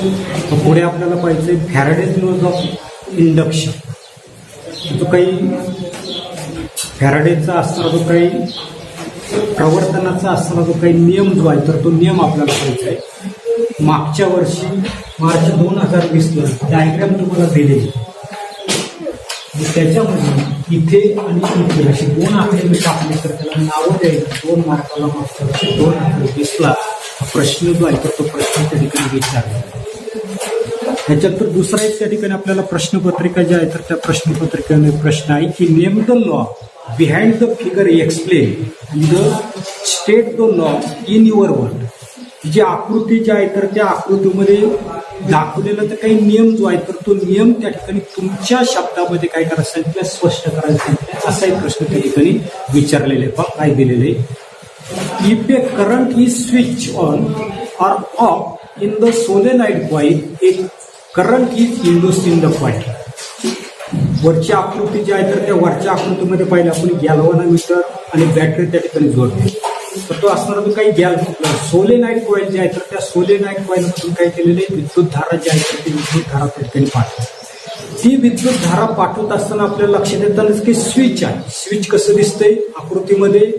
तर पुढे आपल्याला पाहिजे फॅराडेज लॉज ऑफ इंडक्शन. जो काही फॅराडेचा असणारा जो काही प्रवर्तनाचा असणारा जो काही नियम जो आहे तर तो नियम आपल्याला पाहिजे आहे. मागच्या वर्षी मार्च 2020ला डायग्राम तुम्हाला दिलेली, त्याच्यामध्ये इथे आणि इथे अशी 2 आकडे मी टाकले तर त्याला नावं द्यायची. 2 मार्काला मागच्या वर्षी 2020ला प्रश्न जो आहे तर तो प्रश्न त्या ठिकाणी विचारला. त्याच्यानंतर दुसरा एक त्या ठिकाणी आपल्याला प्रश्नपत्रिका जी आहे तर त्या प्रश्नपत्रिकेमध्ये प्रश्न आहे की name the law behind the figure explain and the state the law in your word. जी आकृती जी आहे तर त्या आकृतीमध्ये दाखवलेला तर काही नियम जो आहे तर तो नियम त्या ठिकाणी तुमच्या शब्दामध्ये काय करायचं आहे स्पष्ट करायचं आहे. असा एक प्रश्न त्या ठिकाणी विचारलेले काय दिलेले. If A current is switch on or of in the solenoid coil A current is induced in the coil. वरची आकृती जी आहे तर त्या वरच्या आकृतीमध्ये पाहिलं आपण गॅल्व्हॅनोमीटर आणि बॅटरी त्या ठिकाणी जोडते. तर तो असणारा जो काही सोलेनॉइड कॉइल जे आहे तर त्या सोलेनॉइड कॉइलमधून काय केलेले विद्युत धारा जी आहे तर ती विद्युत धारा त्या ठिकाणी पाठवते. ती विद्युत धारा पाठवत असताना आपल्याला लक्षात येतानाच की स्विच आहे. स्विच कसं दिसतंय आकृतीमध्ये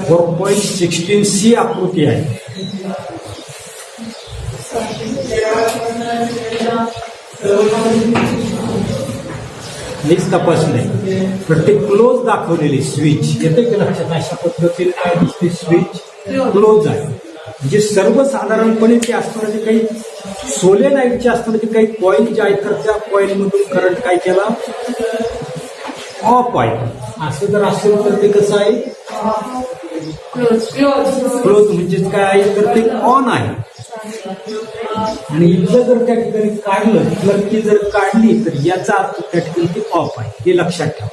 4.16C आकृती आहे. मीच तपासले तर ते क्लोज दाखवलेली स्विच येते की लक्षात. अशा पद्धतीने काय दिसते स्विच क्लोज आहे. म्हणजे सर्वसाधारणपणे ते असणारे काही सोलेनाईडचे असणारे काही कॉईल जे आहेत तर त्या कॉईलमधून करंट काय केला ऑफ आहे. असं जर असेल तर ते कसं आहे क्लोज म्हणजेच काय आहे तर ते ऑन आहे. आणि इथं जर त्या ठिकाणी काढलं प्लग जर काढली तर याचा अर्थ त्या ठिकाणी ती ऑफ आहे हे लक्षात ठेवा.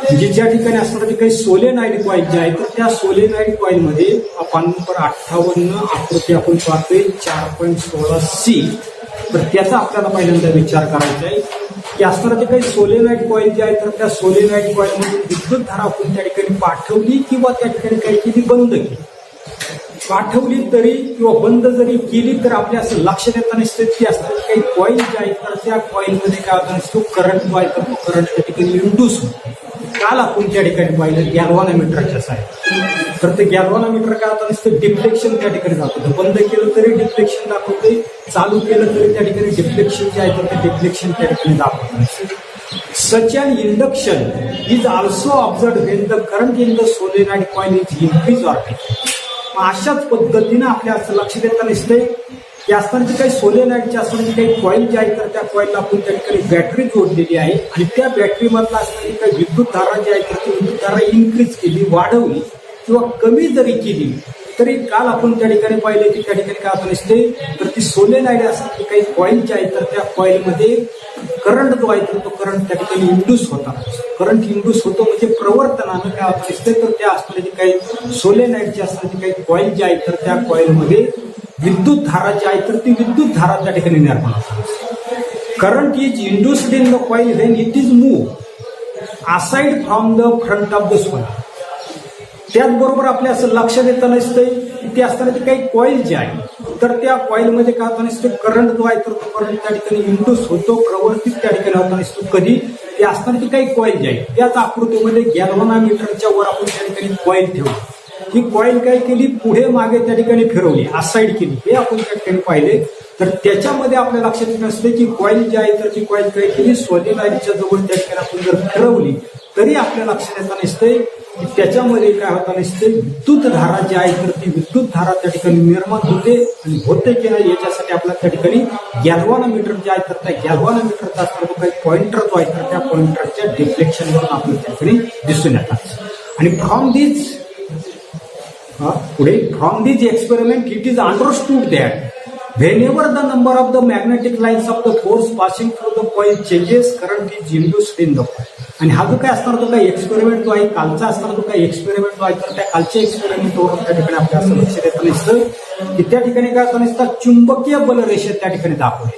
म्हणजे ज्या ठिकाणी असणारे काही सोलेनॉइड कॉईल जे आहे तर त्या सोलेनॉइड कॉईल मध्ये आपण नंबर 58 आकृती आपण पाहतोय 4.16C. तर त्याचा आपल्याला पहिल्यांदा विचार करायचा आहे की असणारे काही सोलेनॉइड कॉईल जे आहे तर त्या सोलेनॉइड कॉईल मधून विद्युत धारा आपण त्या ठिकाणी पाठवली किंवा त्या ठिकाणी काही केली बंद केली. पाठवली तरी किंवा बंद जरी केली तर आपल्या असं लक्षात येतं नसतं की असणारे काही कॉईल जे आहेत तर त्या कॉईलमध्ये काय होतं नसतो करंट जो आहे तर तो करंट त्या ठिकाणी इंड्यूस होतो. काल आपण त्या ठिकाणी पाहिलं गॅल्व्हॅनोमीटरच्या साईड तर ते गॅल्व्हॅनोमीटर काय होतं नसतं डिफ्लेक्शन त्या ठिकाणी दाखवतं. बंद केलं तरी डिफ्लेक्शन दाखवते, चालू केलं तरी त्या ठिकाणी डिफ्लेक्शन जे आहे तर ते डिफ्लेक्शन त्या ठिकाणी दाखवत नसतं. Such an induction is also observed when the current in the solenoid coil is increased or decreased. अशाच पद्धतीनं आपल्या असं लक्षात येतं नसते की असताना काही सोलेनॉइडचे असताना काही कॉईल जे आहे तर त्या कॉईलला आपण त्या ठिकाणी बॅटरी जोडलेली आहे आणि त्या बॅटरीमधला असणारी काही विद्युत धारा जी आहे तर ती विद्युत धारा इन्क्रीज केली, वाढवली किंवा कमी जरी केली तरी काल आपण त्या ठिकाणी पाहिले की त्या ठिकाणी काय होतं नसते तर ती सोलेनॉइड असणारी काही कॉईल जे आहे तर त्या कॉईलमध्ये करंट जो आहे तर तो करंट त्या ठिकाणी इंड्यूस होता. करंट इंड्यूस होतो म्हणजे प्रवर्तनानं काय होतं नसते तर त्या असणारी काही सोलेनॉइडची असणारी काही कॉईल जे आहे तर त्या कॉईलमध्ये विद्युत धारा जी आहे तर ती विद्युत धारा त्या ठिकाणी निर्माण होते. Current is induced in the coil when it is move aside from the front of the solenoid. त्याचबरोबर आपल्या असं लक्षात येतं नसतंय की ते असताना काही कॉईल जे आहे तर त्या कॉईलमध्ये काय होतं नसतं करंट जो आहे तर तो करंट त्या ठिकाणी इंड्यूस होतो, प्रवर्तित त्या ठिकाणी होता नसतो. कधी ते असणारी काही कॉईल जे आहे त्याच आकृतीमध्ये गॅल्व्हॅनोमीटरच्या वर आपण त्या ठिकाणी कॉईल ठेवली. ही कॉईल काय केली पुढे मागे त्या ठिकाणी फिरवली, असाइड केली हे आपण त्या ठिकाणी पाहिले. तर त्याच्यामध्ये आपल्या लक्षात येत नसते की कॉईल जी आहे तर ती कॉईल काय केली सोलेनॉइडच्या जवळ त्या ठिकाणी आपण जर फिरवली तरी आपल्या लक्षात येतं नसते की त्याच्यामध्ये काय होता नसते विद्युत धारा जी आहे तर ती विद्युत धारा त्या ठिकाणी निर्माण होते आणि होते की नाही याच्यासाठी आपल्याला त्या ठिकाणी गॅल्व्हॅनोमीटर जे आहे तर त्या गॅल्व्हॅनोमीटरचा असणारा काही पॉइंटर जो आहे तर त्या पॉइंटरच्या डिफ्लेक्शनवरून आपल्याला त्या ठिकाणी दिसून येतात. आणि from this experiment it is understood that whenever the number of the magnetic lines of the force passing through the coil changes, current is induced in the coil. आणि हा जो काय असणार तो काय एक्सपेरिमेंट जो आहे कालचा असणार तो काय एक्सपेरिमेंट जो आहे तर त्या कालच्या एक्सपेरिमेंटवरून त्या ठिकाणी आपल्या असं लक्षात येतं नसतं की त्या ठिकाणी काय होतं नसतं चुंबकीय बल रेषा त्या ठिकाणी दाखवली.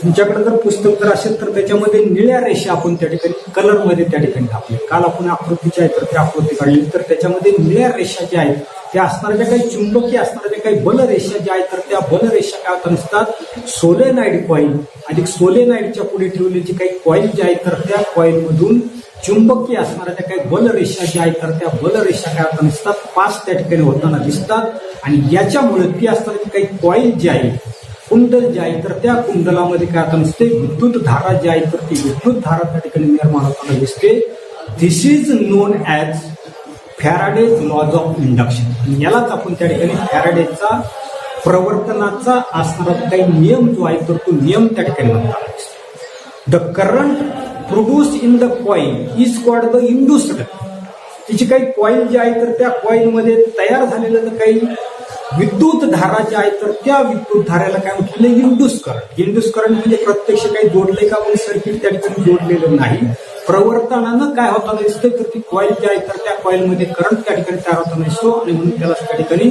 तुमच्याकडे जर पुस्तक जर असेल तर त्याच्यामध्ये निळ्या रेषा आपण त्या ठिकाणी कलरमध्ये त्या ठिकाणी दाखवली. काल आपण आकृतीची आहे तर ती आकृती काढली तर त्याच्यामध्ये निळ्या रेषा ज्या आहेत त्या असणाऱ्या ज्या काही चुंबकीय असणाऱ्या ज्या काही बलरेषा ज्या आहेत तर त्या बलरेषा काय होत नसतात सोलेनाइड कॉईल आणि सोलेनाइडच्या पुढे ठेवलेली काही कॉईल ज्या आहेत तर त्या कॉईलमधून चुंबकीय असणाऱ्या ज्या काही बलरेषा ज्या आहेत तर त्या बलरेषा काय होत नसतात पास त्या ठिकाणी होताना दिसतात आणि याच्यामुळे ती असणारी काही कॉईल जी आहे कुंडल जे आहे तर त्या कुंडलामध्ये काय होत नसते विद्युत धारा जी आहे तर ती विद्युत धारा त्या ठिकाणी निर्माण होताना दिसते. This is known as Faraday's laws of induction. यालाच आपण त्या ठिकाणी फॅराडेचा प्रवर्तनाचा असणारा काही नियम जो आहे तर तो नियम त्या ठिकाणी म्हणतात. The current produce in the coil is called the induced. तिची काही कॉईल जी आहे तर त्या कॉईलमध्ये तयार झालेलं काही विद्युत धारा ज्या आहेत तर त्या विद्युत धाऱ्याला काय म्हटलं इंड्यूस करंट. इंड्यूस करंट म्हणजे प्रत्यक्ष काही जोडले का आपण सर्किट त्या ठिकाणी जोडलेलं नाही. प्रवर्तनानं काय होताना दिसतं तर ती कॉईल जी आहे तर त्या कॉईलमध्ये करंट त्या ठिकाणी तयार होताना दिसतो आणि म्हणून त्याला त्या ठिकाणी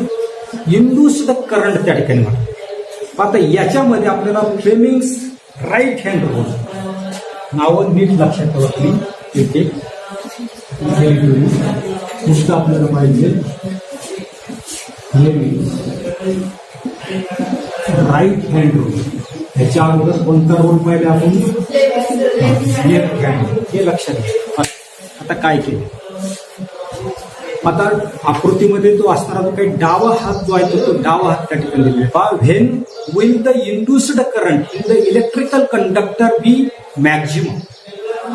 इंड्यूस्ड करंट त्या ठिकाणी म्हणतात. आता याच्यामध्ये आपल्याला फ्लेमिंग्स राईट हँड रूल नावं नीट लक्षात ठेवा तुम्ही. इथे नुसतं आपल्याला पाहिजे राईट हँड रूल. ह्याच्या अगोदर कोणता रूल पाहिजे आपण लेफ्ट हँड. हे लक्षात घ्या. आता काय केलं आता आकृतीमध्ये तो असणारा जो काही डावा हात जो आहे तो डावा हात त्या ठिकाणी दिलेला. When will the induced current in the electrical conductor be maximum.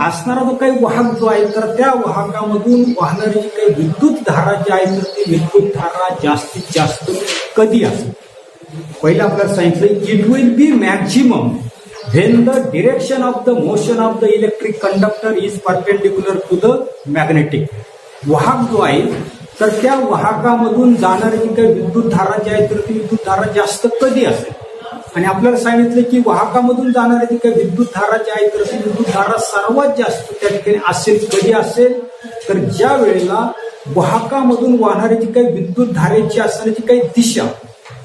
असणारा जो काही वाहक जो आहे तर त्या वाहकामधून वाहणारी जी काही विद्युत धारा जी आहे तर ती विद्युत धारा जास्तीत जास्त कधी असेल. पहिलं आपल्याला सांगितलं it will be maximum when the direction of the motion of the electric conductor is perpendicular to the magnetic. वाहक जो आहे तर त्या वाहकामधून जाणारी जी काही विद्युत धारा जी आहे तर ती विद्युत धारा जास्त कधी असेल. आणि आपल्याला सांगितलं की वाहकामधून जाणारी जी काही विद्युत धारा जी आहे तर ती विद्युत धारा सर्वात जास्त त्या ठिकाणी असेल. कधी असेल तर ज्या वेळेला वाहकामधून वाहणारी जी काही विद्युत धारेची असणारी काही दिशा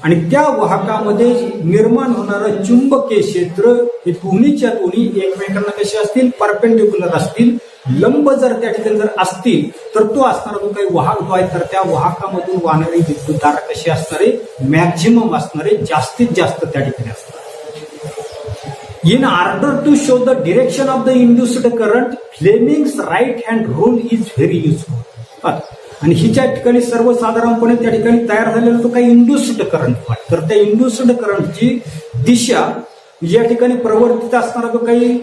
आणि त्या वाहकामध्ये निर्माण होणारं चुंबकीय क्षेत्र हे दोन्हीच्या दोन्ही एकमेकांना कसे असतील परपेंडिक्युलर असतील. लंब जर त्या ठिकाणी जर असतील तर तो असणारा जो काही वाहक जो आहे तर त्या वाहकामधून वाहणारी विद्युत धारा कशी असणारे मॅक्झिमम असणारे जास्तीत जास्त त्या ठिकाणी असणार. In order to show the direction of the induced current Fleming's right hand rule is very useful. आणि हिच्या ठिकाणी सर्वसाधारणपणे त्या ठिकाणी तयार झालेला तो काही इंड्युस्ड करंट आहे तर त्या इंड्युस्ड करंटची दिशा या ठिकाणी प्रवर्तित असणारा जो काही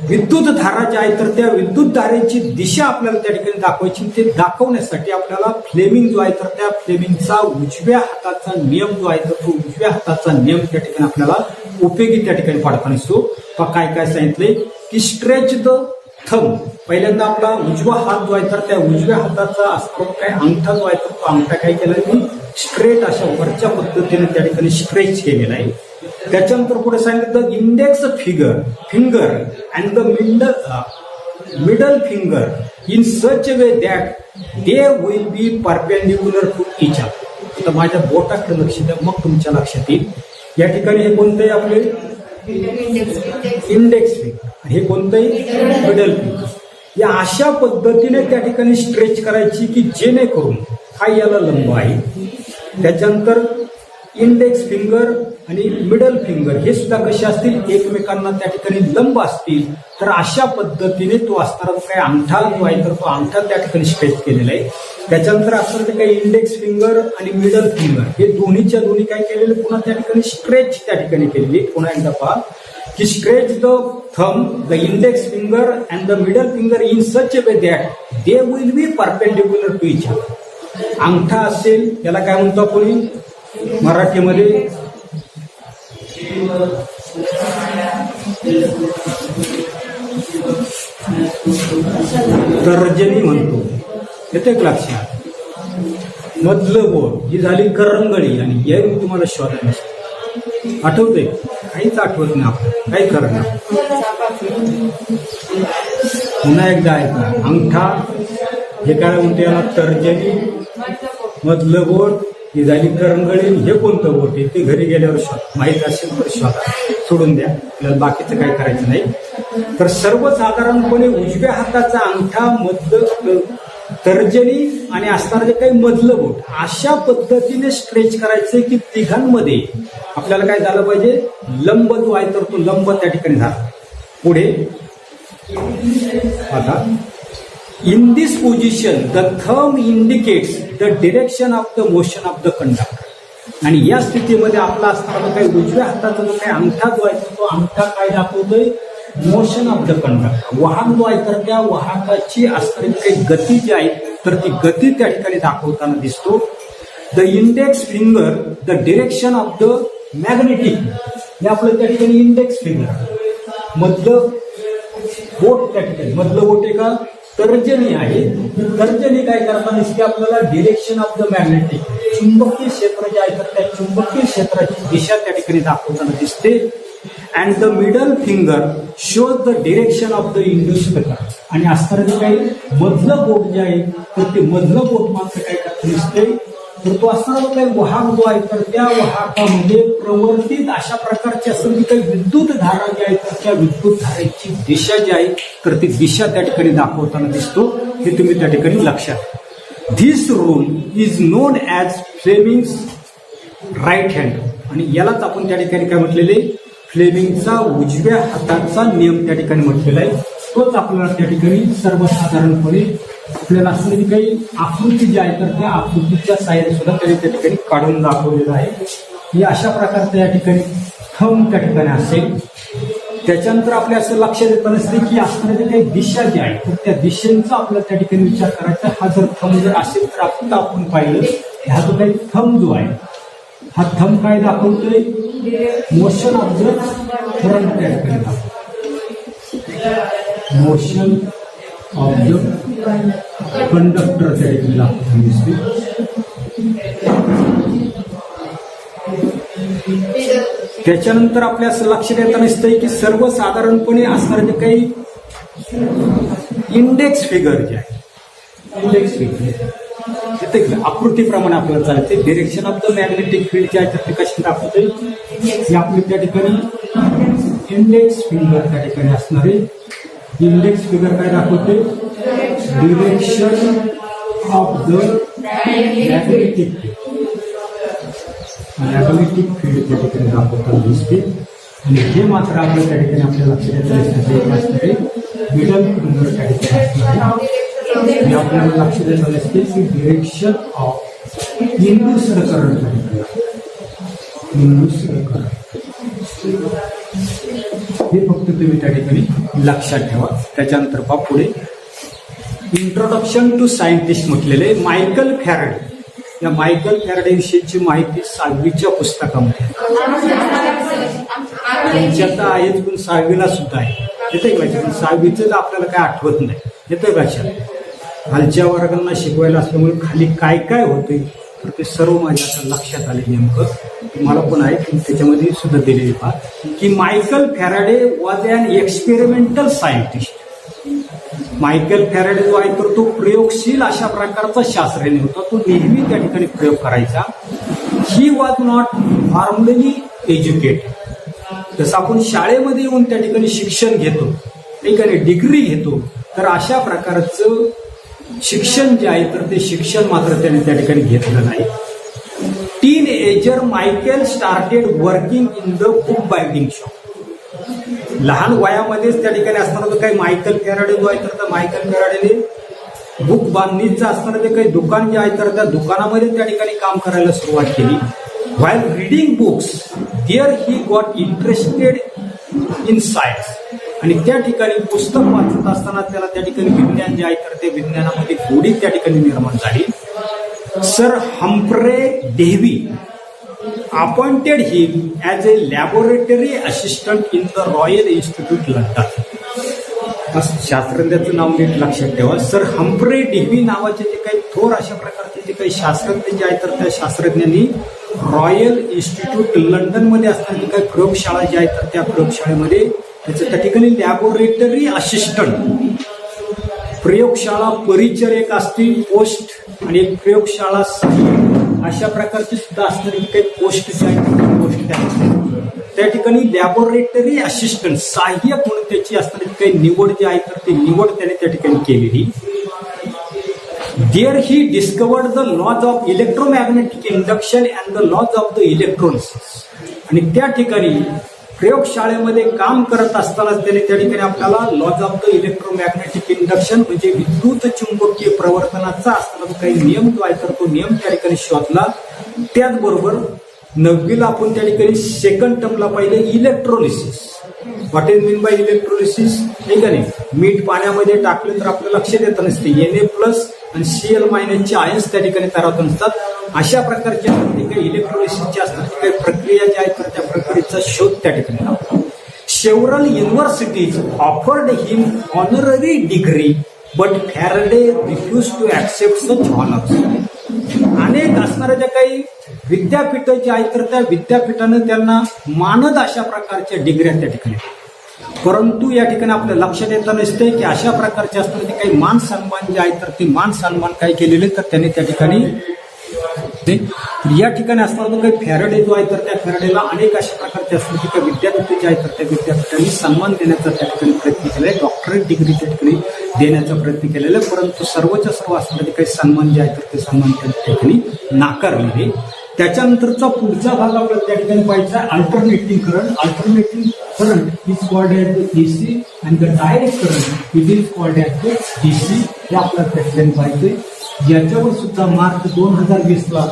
विद्युत धारा जी आहे तर त्या विद्युत धारेची दिशा आपल्याला त्या ठिकाणी दाखवायची. ते दाखवण्यासाठी आपल्याला फ्लेमिंग जो आहे तर त्या फ्लेमिंगचा उजव्या हाताचा नियम जो आहे तर तो उजव्या हाताचा नियम त्या ठिकाणी आपल्याला उपयोगी त्या ठिकाणी पाडताना दिसतो. काय काय सांगितले की स्ट्रेच द थंब. पहिल्यांदा आपला उजवा हात जो आहे तर त्या उजव्या हाताचा असणारा काय अंगठा जो आहे तर तो अंगठा काय केला की स्ट्रेट अशा वरच्या पद्धतीने त्या ठिकाणी स्ट्रेच केलेला आहे. त्याच्यानंतर पुढे सांगितलं index finger and the middle finger in such way that they will be perpendicular to each other. आता माझ्या बोटाकडे लक्ष द्या मग तुमच्या लक्षात येईल. या ठिकाणी हे कोणते आपले इंडेक्स फिंगर हे कोणतंही मिडल फिंगर. या अशा पद्धतीने त्या ठिकाणी स्ट्रेच करायची की जेणेकरून हा याला लंब आहे. त्याच्यानंतर इंडेक्स फिंगर आणि मिडल फिंगर हे सुद्धा कसे असतील एकमेकांना त्या ठिकाणी लंब असतील. तर अशा पद्धतीने तो असणारा जो काही अंगठा जो आहे तर तो अंगठा त्या ठिकाणी स्ट्रेच केलेला आहे. त्याच्यानंतर असणारे काही इंडेक्स फिंगर आणि मिडल फिंगर हे दोन्हीच्या दोन्ही काय केलेले पुन्हा त्या ठिकाणी स्ट्रेच त्या ठिकाणी केलेली. पुन्हा एकदा पहा की stretch the thumb the index finger and the middle finger in such way that they will be perpendicular to each other. अंगठा असेल याला काय म्हणतो आपण मराठीमध्ये तर्जनी म्हणतो. येते का लक्षात. मधलं बोट ही झाली करंगळी आणि हे तुम्हाला शोधायला आठवते काहीच आठवत नाही आपल्याला काही करणार. पुन्हा एकदा ऐका अंगठा हे काय म्हणते याला तर्जनी. मधलं बोट ही झाली करंगळी. हे कोणतं बोट आहे ते घरी गेल्यावर शोध. माहीत असेल तर शोधा. सोडून द्या आपल्याला बाकीचं काही करायचं नाही. तर सर्वसाधारणपणे उजव्या हाताचा अंगठा मधलं तर्जनी आणि असणारं जे काही मधलं बोट अशा पद्धतीने स्ट्रेच करायचं की तिघांमध्ये आपल्याला काय झालं पाहिजे, लंब जो आहे तर तो लंब त्या ठिकाणी झाला. पुढे आता in this position the thumb indicates the direction of the motion of the conductor. आणि या स्थितीमध्ये आपला असणारा काही उजव्या हाताचा जो काही अंगठा जो आहे तो अंगठा काय दाखवतोय, मोशन ऑफ द कंडक्टर. वाहक जो आहे तर त्या वाहकाची असणारी काही गती जी आहे तर ती गती त्या ठिकाणी दाखवताना दिसतो. The index finger the direction of the magnetic. हे आपलं त्या ठिकाणी इंडेक्स फिंगर मधलं बोट, त्या ठिकाणी मधलं बोट आहे का तर्जनी आहे. तर्जनी काय करताना दिसते आपल्याला, डिरेक्शन ऑफ द मॅग्नेटिक, चुंबकीय क्षेत्र जे आहे तर त्या चुंबकीय क्षेत्राची दिशा त्या ठिकाणी दाखवताना दिसते. And the middle finger shows the direction of the induced current. आणि असणारं जे काही मधलं बोट जे आहे तर ते मधलं बोट मात्र काय करताना दिसते, तर तो असणारा जो काही वाहक जो आहे तर त्या वाहकामध्ये प्रवर्तित अशा प्रकारची असं जी काही विद्युत धारा जी आहे तर त्या विद्युत धारेची दिशा जी आहे तर ती दिशा त्या ठिकाणी दाखवताना दिसतो. हे तुम्ही त्या ठिकाणी लक्षात. This rule is known as Fleming's right hand. आणि यालाच आपण त्या ठिकाणी काय म्हटलेले, फ्लेमिंगचा उजव्या हाताचा नियम त्या ठिकाणी म्हटलेला आहे. तोच आपल्याला त्या ठिकाणी सर्वसाधारणपणे आपल्याला असलेली काही आकृती जी आहे तर त्या आकृतीच्या साहाय्याने सुद्धा त्या ठिकाणी काढून दाखवलेलं आहे. हे अशा प्रकारचं या ठिकाणी थंब त्या ठिकाणी असेल. त्याच्यानंतर आपल्या असं लक्षात येतं नसते की असणारी काही दिशा जी आहे तर त्या दिशेचा आपल्याला त्या ठिकाणी विचार करायचा. हा जर थंब जर असेल तर आता आपण पाहिलं हा जो काही थंब जो आहे हा थंब काय दाखवतोय, मोशन ऑफ द करंट त्या ठिकाणी दाखवतो. मोशन ऑफ द कंडक्टर त्या ठिकाणी दाखवताना दिसते. त्याच्यानंतर आपल्या असं लक्षात येताना दिसतंय की सर्वसाधारणपणे असणारे जे काही इंडेक्स फिगर जे आहे, इंडेक्स फिगर आकृतीप्रमाणे आपल्याला चालते. Direction of the magnetic field जे आहे तर ते कशी दाखवते, हे आपली त्या ठिकाणी इंडेक्स फिंगर त्या ठिकाणी असणारे इंडेक्स फिगर काय दाखवते, direction of the magnetic field त्या ठिकाणी दाखवताना दिसते. आणि हे मात्र आपल्या त्या ठिकाणी आपल्या लक्षात असणारे मिडल फिंगर त्या ठिकाणी असणारे हे आपल्याला लक्षात येत असते की direction of induced current, induced current हे फक्त तुम्ही त्या ठिकाणी लक्षात ठेवा. त्याच्यानंतर पहा पुढे इंट्रोडक्शन टू सायंटिस्ट म्हटलेले मायकल फॅराडे. या मायकल फॅराडे विषयीची माहिती 6वीच्या पुस्तकामध्ये त्यांच्यात आहेच पण 6वीला सुद्धा आहे. येते लक्षात, 6वीचं आपल्याला काय आठवत नाही. येते लक्षात. खालच्या वर्गांना शिकवायला असल्यामुळे खाली काय काय होते तर ते सर्व माझ्या आता लक्षात आले. नेमकं मला पण आहे की त्याच्यामध्ये सुद्धा दिलेली पहा की Michael Faraday was an experimental scientist. Michael Faraday जो आहे तर तो प्रयोगशील अशा प्रकारचा शास्त्रज्ञ होता. तो नेहमी त्या ठिकाणी प्रयोग करायचा. He was not formally educated. जसं आपण शाळेमध्ये येऊन त्या ठिकाणी शिक्षण घेतो, ठिकाणी डिग्री घेतो, तर अशा प्रकारचं शिक्षण जे आहे तर ते शिक्षण मात्र त्याने त्या ठिकाणी घेतलं नाही. Teenager Michael started working in the book binding shop. लहान वयामध्येच त्या ठिकाणी असताना काही मायकल फॅराडे जो आहे तर मायकल फॅराडेने बुक बांधणीचं असणारं जे काही दुकान जे आहे तर त्या दुकानामध्ये त्या ठिकाणी काम करायला सुरुवात केली. While reading books there he got interested in science. आणि त्या ठिकाणी पुस्तक वाचत असताना त्याला त्या ठिकाणी विज्ञान जे आहे तर ते विज्ञानामध्ये गोडी त्या ठिकाणी निर्माण झाली. Sir Humphry Davy appointed him as a laboratory assistant in the Royal Institute London. शास्त्रज्ञाचं नाव नीट लक्षात ठेवा. सर हम्फ्रे डेव्ही नावाचे जे काही थोर अशा प्रकारचे जे काही शास्त्रज्ञ जे आहेत तर त्या शास्त्रज्ञांनी रॉयल इन्स्टिट्यूट लंडनमध्ये असणारी काही प्रयोगशाळा जी आहेत तर त्या प्रयोगशाळेमध्ये त्याचं त्या ठिकाणी लॅबोरेटरी असिस्टंट, प्रयोगशाळा परिचारक असतील पोस्ट आणि एक प्रयोगशाळा अशा प्रकारची सुद्धा असणारी काही पोस्ट जी आहेत पोस्ट त्या ठिकाणी लॅबोरेटरी असिस्टंट सहाय्यक म्हणून त्याची असणारी काही निवड जी आहे तर ती निवड त्याने त्या ठिकाणी केलेली. There he discovered the laws of electromagnetic induction and the laws of the electrolysis. आणि त्या ठिकाणी प्रयोगशाळेमध्ये काम करत असताना त्याने त्या ठिकाणी आपल्याला laws of the electromagnetic induction म्हणजे विद्युत चुंबकीय प्रवर्तनाचा असताना काही नियम जो आहे तर तो नियम त्या ठिकाणी शोधला. त्याचबरोबर 9वीला आपण त्या ठिकाणी सेकंड टर्मला पाहिले electrolysis. What is mean by electrolysis? हे का नाही, मीठ पाण्यामध्ये टाकले तर आपलं लक्षात येत नसते Na+ आणि Cl- चे आयन्स त्या ठिकाणी तयार होत नसतात. अशा प्रकारच्या काही इलेक्ट्रोलिसिसच्या असतात काही प्रक्रिया ज्या आहेत तर त्या प्रक्रियेचा शोध त्या ठिकाणी लावतो. Several universities offered him honorary degree but Faraday refuse to accept such honours. अनेक असणाऱ्या ज्या काही विद्यापीठ जे आहेत तर त्या विद्यापीठानं त्यांना मानद अशा प्रकारच्या डिग्र्या त्या ठिकाणी, परंतु या ठिकाणी आपल्या लक्षात येतं नसते की अशा प्रकारचे असणारे काही मान सन्मान जे आहेत तर ते मान सन्मान काय केलेले तर त्यांनी त्या ठिकाणी या ठिकाणी असणारा जो काही फॅराडे जो आहे तर त्या फॅराडेला अनेक अशा प्रकारचे असणारे काही विद्यापीठ जे आहेत तर त्या विद्यापीठांनी सन्मान देण्याचा त्या ठिकाणी प्रयत्न केलाय. डॉक्टरेट डिग्री त्या ठिकाणी देण्याचा प्रयत्न केलेला आहे, परंतु सर्वच्या सर्व असणारे काही सन्मान जे आहेत तर ते सन्मान त्या ठिकाणी नाकारलेले. त्याच्यानंतरचा पुढचा भाग आपल्याला त्या ठिकाणी पाहिजे alternating current. Alternating current is called as the AC आणि the direct current it is called as the DC. हे आपल्याला त्या ठिकाणी पाहिजे. याच्यावर सुद्धा मार्च 2020ला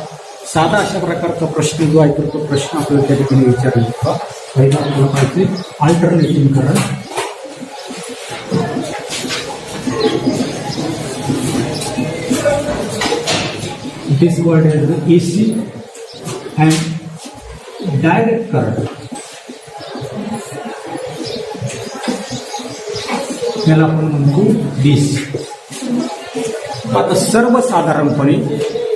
साधा अशा प्रकारचा प्रश्न जो आहे तर तो प्रश्न आपल्याला त्या ठिकाणी विचारला होता. पहिला आपल्याला पाहिजे alternating current. It is called as the AC and direct current. त्याला आपण म्हणतो DC. आता सर्वसाधारणपणे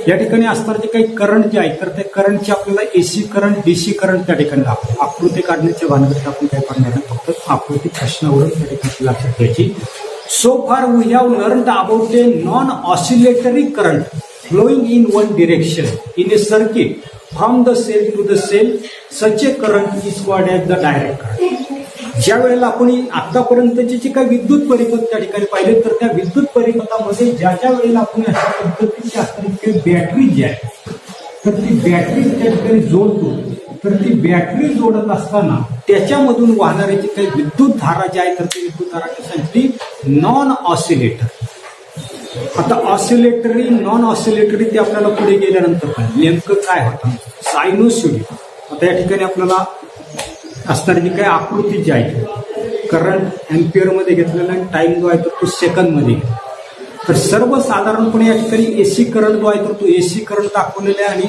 या ठिकाणी असणारे जे काही करंट जे आहे तर त्या करंटचे आपल्याला AC करंट DC करंट त्या ठिकाणी दाखवतो. आकृती काढण्याच्या भानगडीत आपण काय करणार आहे फक्त आकृती प्रश्नावरून त्या ठिकाणी लक्षात घ्यायची. So far we have learned about a non oscillatory current flowing in one direction in a circuit from the cell to the cell. Such a current is called as the direct current. ज्या वेळेला आपण आतापर्यंतची जी काही विद्युत परिपथ त्या ठिकाणी पाहिले तर त्या विद्युत परिपथामध्ये ज्या वेळेला आपण अशा पद्धतीची असणारी बॅटरी जी आहे तर ती बॅटरी त्या ठिकाणी जोडतो तर ती बॅटरी जोडत असताना त्याच्यामधून वाहणारी जी काही विद्युत धारा जी आहे तर ती विद्युत धारा कशाची नॉन ऑसिलेटर. आता ऑसिलेटरी नॉन ऑसिलेटरी ते आपल्याला पुढे गेल्यानंतर नेमकं काय होतं सायनोसॉइड. आता या ठिकाणी आपल्याला असणारी जी काही आकृती जी आहे करंट अँपियर मध्ये घेतलेला आणि टाइम जो आहे तर तो सेकंद मध्ये. तर सर्वसाधारणपणे या ठिकाणी AC करंट जो आहे तर तो AC करंट दाखवलेला आहे आणि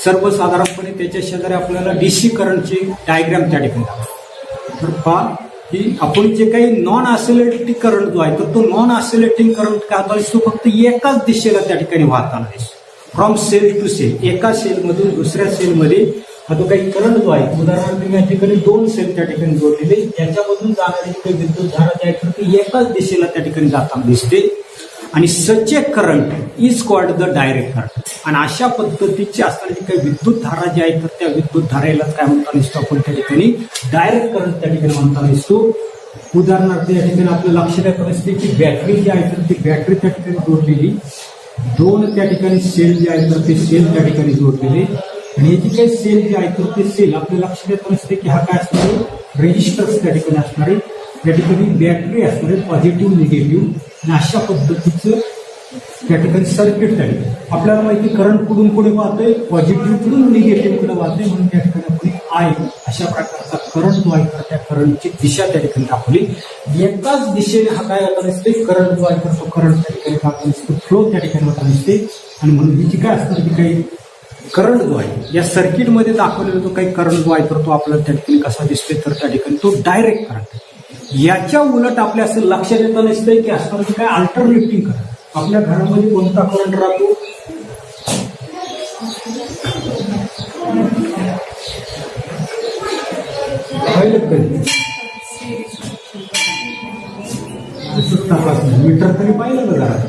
सर्वसाधारणपणे त्याच्या शेजारी आपल्याला DC करंटची डायग्राम त्या ठिकाणी दाखवतो. तर पहा की आपण जे काही नॉन ऑसिलेटिंग करंट जो आहे तर तो नॉन ऑसिलेटिंग करंट काय होता दिसतो फक्त एकाच दिशेला त्या ठिकाणी वाहताना दिसतो. फ्रॉम सेल टू सेल, एका सेलमधून दुसऱ्या सेलमध्ये हा तो काही करंट जो आहे उदाहरणार्थ या ठिकाणी 2 सेल त्या ठिकाणी जोडलेले याच्यामधून जाणारी काही विद्युत धारा जी आहे तर ती एकाच दिशेला त्या ठिकाणी जाताना दिसते. आणि such a current is called the direct current. आणि अशा पद्धतीची असणारी काही विद्युत धारा जी आहे तर त्या विद्युत धारेला काय म्हणता दिसतो आपण त्या ठिकाणी डायरेक्ट करंट त्या ठिकाणी म्हणता दिसतो. उदाहरणार्थ या ठिकाणी आपल्या लक्षात येत असते की बॅटरी जी आहे तर ती बॅटरी त्या ठिकाणी जोडलेली 2 त्या ठिकाणी सेल जे आहे तर ते सेल त्या ठिकाणी जोडलेले आणि याची काही सेल जे आहे तर ते सेल आपल्या लक्षात येत नसते की हा काय असणार रेजिस्टर्स त्या ठिकाणी असणारे या ठिकाणी बॅटरी असणारे पॉझिटिव्ह निगेटिव्ह आणि अशा पद्धतीचं त्या ठिकाणी सर्किट त्या ठिकाणी आपल्याला माहिती करंट कुठून पुढे वाहतोय पॉझिटिव्ह कडून निगेटिव्ह कडे वाहतोय म्हणून त्या ठिकाणी आपण आहे अशा प्रकारचा करंट जो आहे तर त्या करंटची दिशा त्या ठिकाणी दाखवली. एकाच दिशेने हा काय होता दिसते करंट जो आहे तर तो करंट त्या ठिकाणी दाखवला दिसतो फ्लो त्या ठिकाणी होता दिसते. आणि म्हणून ही जी काय असणार की काही करंट जो आहे या सर्किटमध्ये दाखवलेला जो काही करंट जो आहे तर तो आपल्याला त्या ठिकाणी कसा दिसतोय तर त्या ठिकाणी तो डायरेक्ट करंट. याच्या उलट आपल्या असं लक्षात येतं नसतंय की असणार काय अल्टरनेटिंग करंट. आपल्या घरामध्ये कोणता करंट राहतो मीटर तरी पाहिलं ना घरात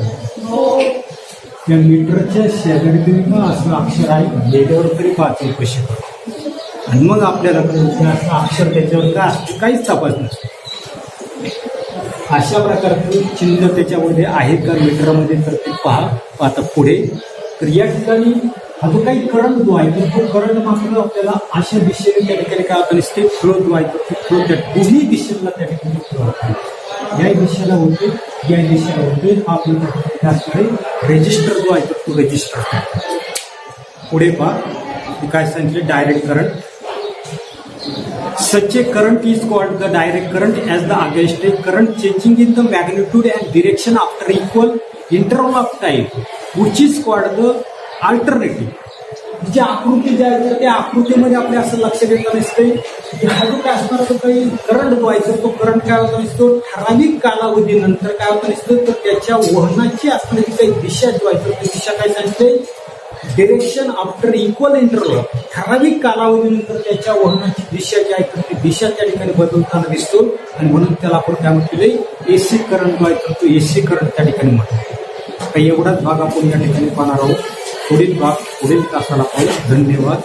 त्या मीटरच्या शेजारी तरी का असं अक्षर आहे त्याच्यावर तरी 5 पैसे आणि मग आपल्याला असं अक्षर त्याच्यावर काय असते काहीच तपास नसते. अशा प्रकारचं चिन्ह त्याच्यामध्ये आहे का मीटरमध्ये, तर ते पहा. आता पुढे तर या ठिकाणी हा जो काही करंट जो आहे तर तो करंट मात्र आपल्याला अशा दिशेने त्या ठिकाणी काय होतं नसते फ्लो जो आहे तर फ्लो त्या दोन्ही दिशेला त्या ठिकाणी फ्लो होतो. या दिशेला होते या दिशेला होते. हा आपल्याला असणारे रेजिस्टर जो आहे तर तो रेजिस्टर. पुढे पहा काय सांगितले, direct current. Such a current is called the direct current as the against a current changing in the magnitude and direction after equal interval of time, which is called the alternative. जी आकृती जी आहे तर त्या आकृतीमध्ये आपल्या असं लक्षात येतं नसते की हा जो काय असणार तो काही करंट जो आहे तर तो करंट काय होता नसतो ठराविक कालावधीनंतर काय होतं नसतं तर त्याच्या वहनाची असणारी काही दिशा जो आहे तर ती दिशा काय सांगते, डिरेक्शन आफ्टर इक्वल इंटरव्हल. ठराविक कालावधीनंतर त्याच्या वहनाची दिशा जी आहे तर ती दिशा त्या ठिकाणी बदलताना दिसतो आणि म्हणून त्याला आपण काय म्हटले एसी करंट जो आहे तर तो एसी करंट त्या ठिकाणी म्हणतो. काही एवढाच भाग आपण या ठिकाणी पाहणार आहोत. पुढील भाग पुढील तासाला पाहू. धन्यवाद.